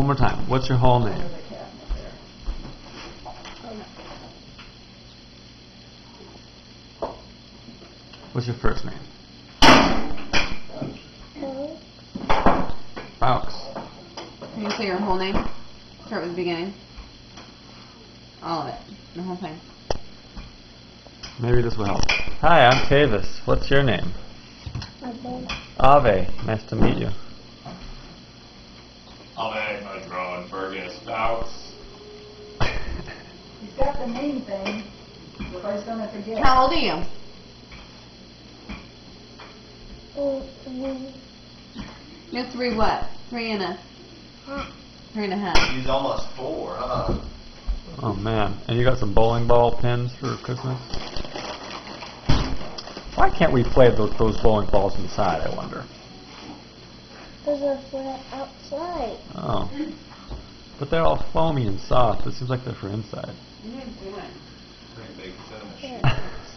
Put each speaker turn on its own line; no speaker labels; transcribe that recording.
one more time. What's your whole name? What's your first name? Fowkes.
Can you say your whole name? Start with the beginning. All of it. The whole thing.
Maybe this will help. Hi, I'm Tavis. What's your name? Ave. Nice to meet you.
Ave, my drawing Fergus Fowkes.
He's got the name thing. Everybody's going to forget.
How old are you? You're 3 what? 3 and a 3.5.
He's almost 4, huh?
Oh man. And you got some bowling ball pins for Christmas? Why can't we play those bowling balls inside, I wonder?
Because they're for outside.
Oh. But they're all foamy and soft. It seems like they're for inside.
You didn't do it.
Pretty big tennis shoes.